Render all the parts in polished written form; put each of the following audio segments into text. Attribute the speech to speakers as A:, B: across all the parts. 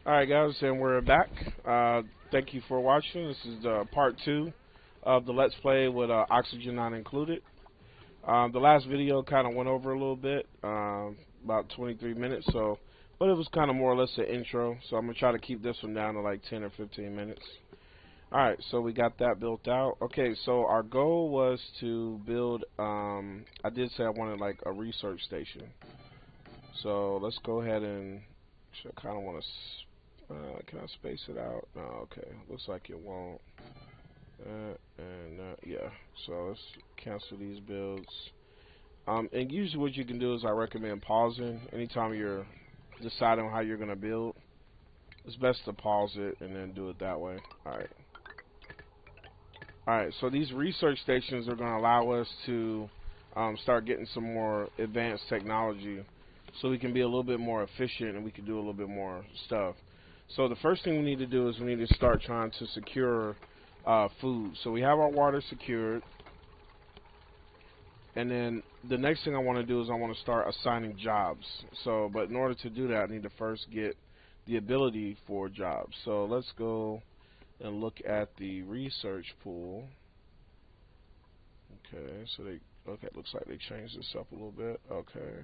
A: Alright guys, and we're back. Thank you for watching. This is part 2 of the Let's Play with Oxygen Not Included. The last video kind of went over a little bit, about 23 minutes, but it was kind of more or less an intro, so I'm going to try to keep this one down to like 10 or 15 minutes. Alright, so we got that built out. Okay, so our goal was to build, I did say I wanted like a research station. So let's go ahead and, I kind of want to can I space it out? No, okay. Looks like it won't. Yeah. So let's cancel these builds. And usually what you can do is I recommend pausing. Anytime you're deciding on how you're going to build, it's best to pause it and then do it that way. Alright. Alright, so these research stations are going to allow us to start getting some more advanced technology so we can be a little bit more efficient and we can do a little bit more stuff. So the first thing we need to do is we need to start trying to secure food. So we have our water secured, and then the next thing I want to do is I want to start assigning jobs. But in order to do that, I need to first get the ability for jobs. So let's go and look at the research pool. Okay, so it looks like they changed this up a little bit. Okay.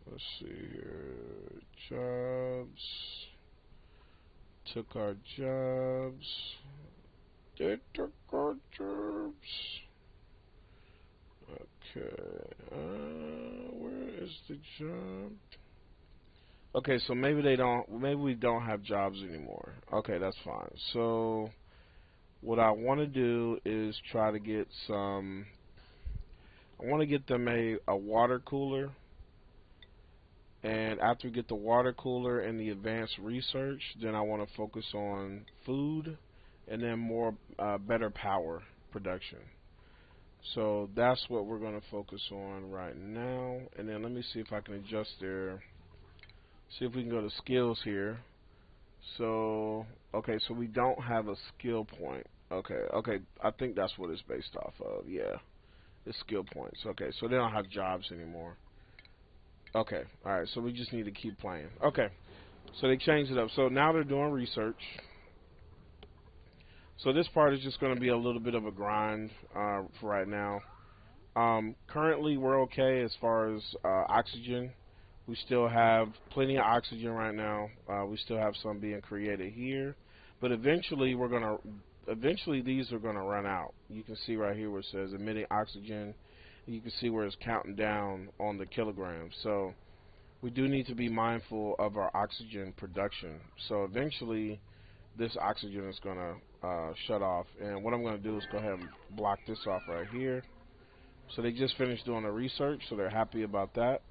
A: Let's see here. Jobs. Took our jobs. They took our jobs. Okay. Where is the job? Okay, so maybe we don't have jobs anymore. Okay, that's fine. So what I want to do is try to get some. I want to get them a water cooler, and after we get the water cooler and the advanced research, then I want to focus on food and then more better power production. So that's what we're going to focus on right now. And then let me see if I can adjust there. See if we can go to skills here. So okay, so we don't have a skill point. Okay, I think that's what it's based off of. Yeah. It's skill points. Okay, so they don't have jobs anymore. Okay, alright, so we just need to keep playing. Okay, so they changed it up. So now they're doing research. So this part is just going to be a little bit of a grind for right now. Currently, we're okay as far as oxygen. We still have plenty of oxygen right now. We still have some being created here. But eventually these are going to run out. You can see right here where it says emitting oxygen. You can see where it's counting down on the kilograms. So we do need to be mindful of our oxygen production. So eventually this oxygen is going to shut off. And what I'm going to do is go ahead and block this off right here. So they just finished doing the research, so they're happy about that.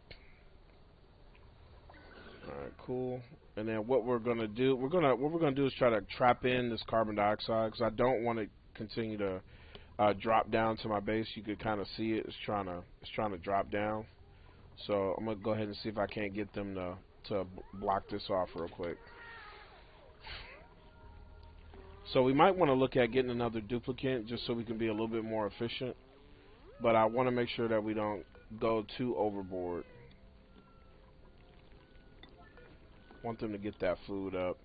A: Alright, cool. And then what we're gonna do, what we're gonna do is try to trap in this carbon dioxide, because I don't want to continue to drop down to my base. You could kind of see it. It's trying to drop down. So I'm gonna go ahead and see if I can't get them to block this off real quick. So we might want to look at getting another duplicate just so we can be a little bit more efficient. But I want to make sure that we don't go too overboard. Want them to get that food up.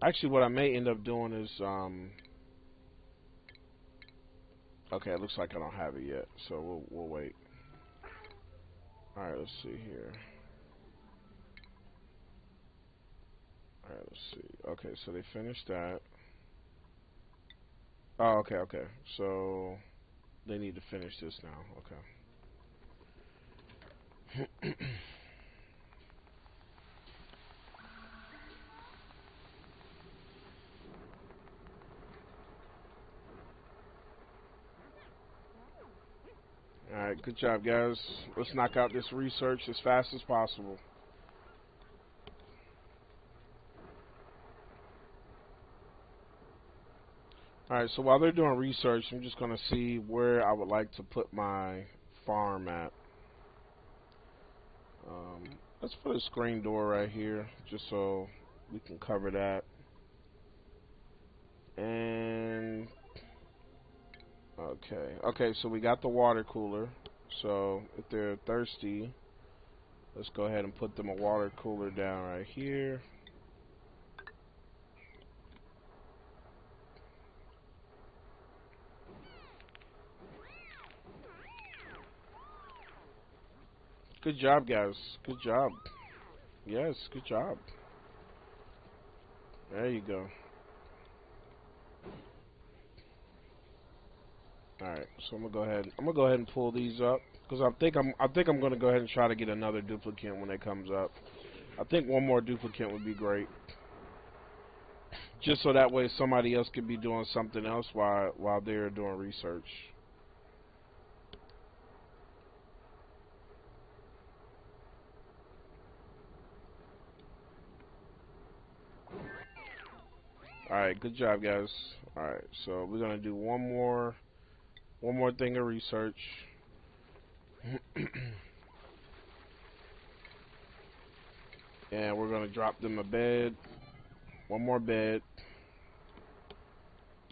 A: Actually, what I may end up doing is, okay, it looks like I don't have it yet, so we'll wait. Alright, let's see here. Alright, let's see. Okay, so they finished that. Oh, okay. So they need to finish this now. Okay. Alright, good job, guys. Let's knock out this research as fast as possible. Alright, so while they're doing research, I'm just going to see where I would like to put my farm at. Let's put a screen door right here, just so we can cover that. And okay, so we got the water cooler. So if they're thirsty, Let's go ahead and put them a water cooler down right here. Good job, guys. Good job. Yes, good job. There you go. All right, so I'm gonna go ahead. I'm gonna go ahead and pull these up because I think I'm gonna go ahead and try to get another duplicate when it comes up. I think one more duplicate would be great, just so that way somebody else could be doing something else while they're doing research. All right, good job, guys. All right, so we're gonna do one more thing of research. And we're gonna drop them a bed. One more bed.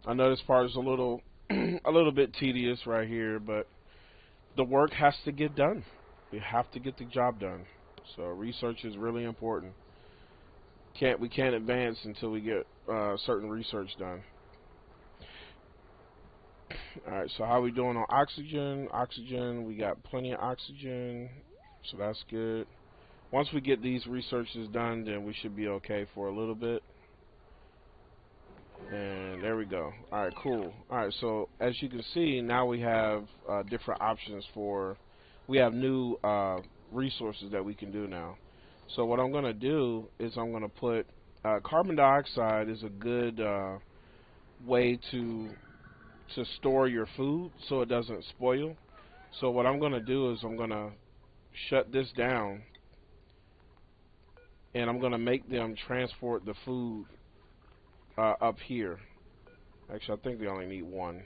A: I know this part is a little a little bit tedious right here, but the work has to get done. We have to get the job done. So research is really important. We can't advance until we get certain research done. All right. So how are we doing on oxygen? Oxygen, we got plenty of oxygen, so that's good. Once we get these researches done, then we should be okay for a little bit. And there we go. Alright, cool. Alright, so as you can see, now we have different options for, we have new resources that we can do now. So what I'm going to do is I'm going to put, carbon dioxide is a good way to store your food so it doesn't spoil. So what I'm going to do is I'm going to shut this down, and I'm going to make them transport the food up here. Actually, I think they only need one.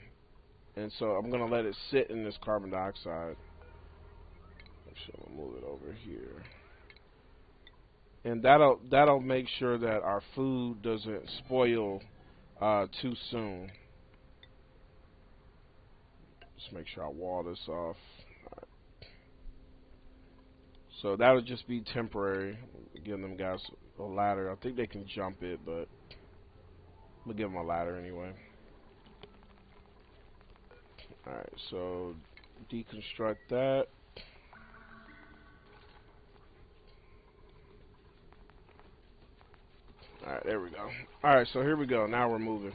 A: And so I'm going to let it sit in this carbon dioxide. Actually, I'm going to move it over here. And that'll make sure that our food doesn't spoil too soon. Just make sure I wall this off. Right. So that'll just be temporary. Give them guys a ladder. I think they can jump it, but we'll give them a ladder anyway. Alright, so deconstruct that. Alright, there we go. Alright, so here we go. Now we're moving.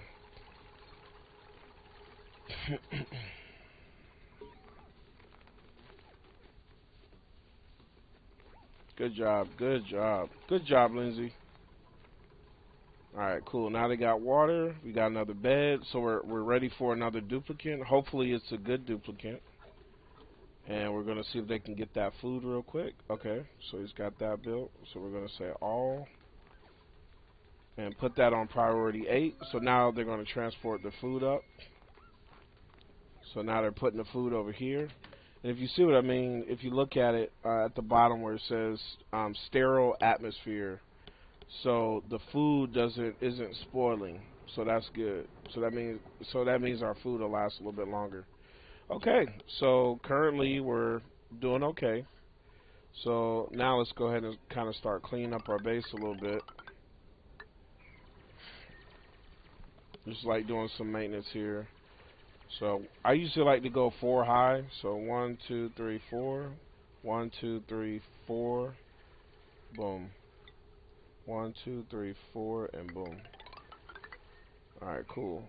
A: Good job, good job. Good job, Lindsay. Alright, cool. Now they got water. We got another bed. So we're ready for another duplicate. Hopefully it's a good duplicate. And we're going to see if they can get that food real quick. Okay, so he's got that built. So we're going to say all. And put that on priority 8. So now they're going to transport the food up. So now they're putting the food over here. And if you see what I mean, if you look at it at the bottom where it says sterile atmosphere, so the food isn't spoiling. So that's good. So that means our food will last a little bit longer. Okay, so currently we're doing okay. So now let's go ahead and kind of start cleaning up our base a little bit. Just like doing some maintenance here. So I usually like to go 4 high. So 1, 2, 3, 4. 1, 2, 3, 4. Boom. 1, 2, 3, 4, and boom. Alright, cool.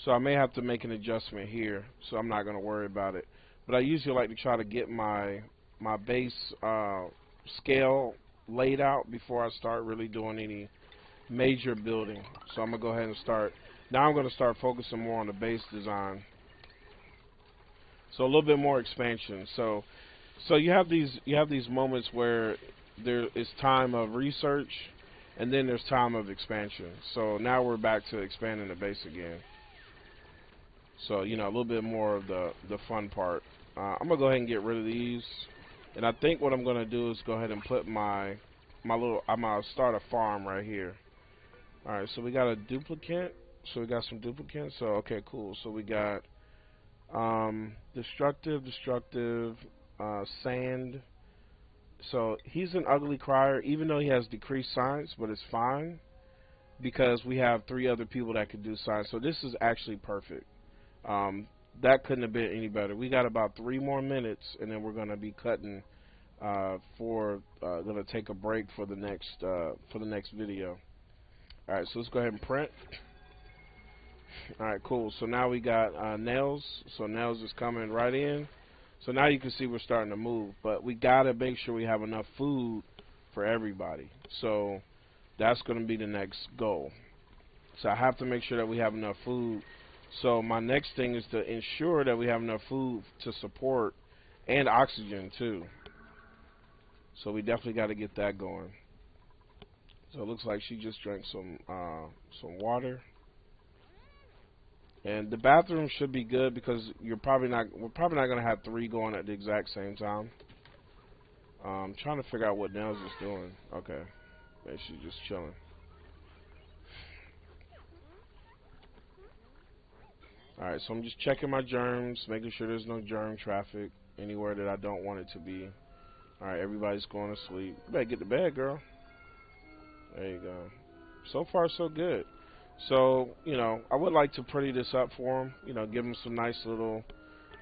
A: So I may have to make an adjustment here, so I'm not going to worry about it. But I usually like to try to get my base scale laid out before I start really doing any major building. So I'm going to go ahead and start. Now I'm going to start focusing more on the base design. So a little bit more expansion. So you have these moments where there is time of research, and then there's time of expansion. So now we're back to expanding the base again. So, you know, a little bit more of the fun part. I'm going to go ahead and get rid of these. And I think what I'm going to do is go ahead and put I'm going to start a farm right here. Alright, so we got a duplicate. So we got some duplicates. So, okay, cool. So we got destructive, sand, So he's an ugly crier, even though he has decreased science, but it's fine because we have 3 other people that can do science. So this is actually perfect. That couldn't have been any better. We got about 3 more minutes, and then we're going to be cutting going to take a break for the next video. All right, so let's go ahead and print. All right, cool. So now we got nails. So nails is coming right in. So now you can see we're starting to move, but we gotta make sure we have enough food for everybody. So that's going to be the next goal. So I have to make sure that we have enough food. So my next thing is to ensure that we have enough food to support and oxygen too. So we definitely got to get that going. So it looks like she just drank some water. And the bathroom should be good because we're probably not going to have 3 going at the exact same time. I'm trying to figure out what Nels is doing. Okay. Yeah, she's just chilling. Alright, so I'm just checking my germs, making sure there's no germ traffic anywhere that I don't want it to be. Alright, everybody's going to sleep. You better get to bed, girl. There you go. So far, so good. So, you know, I would like to pretty this up for them. You know, give them some nice little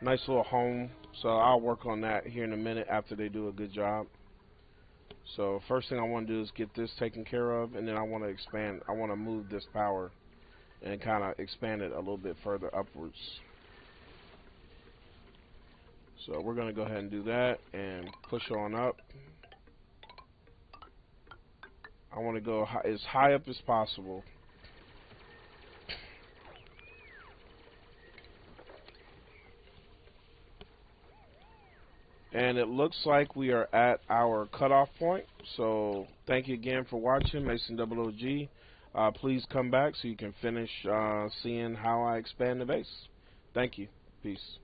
A: home. So I'll work on that here in a minute after they do a good job. So first thing I want to do is get this taken care of, and then I want to expand. I want to move this power and kind of expand it a little bit further upwards. So we're going to go ahead and do that and push on up. I want to go as high up as possible. And it looks like we are at our cutoff point. So thank you again for watching, Mason OOG. Please come back so you can finish seeing how I expand the base. Thank you. Peace.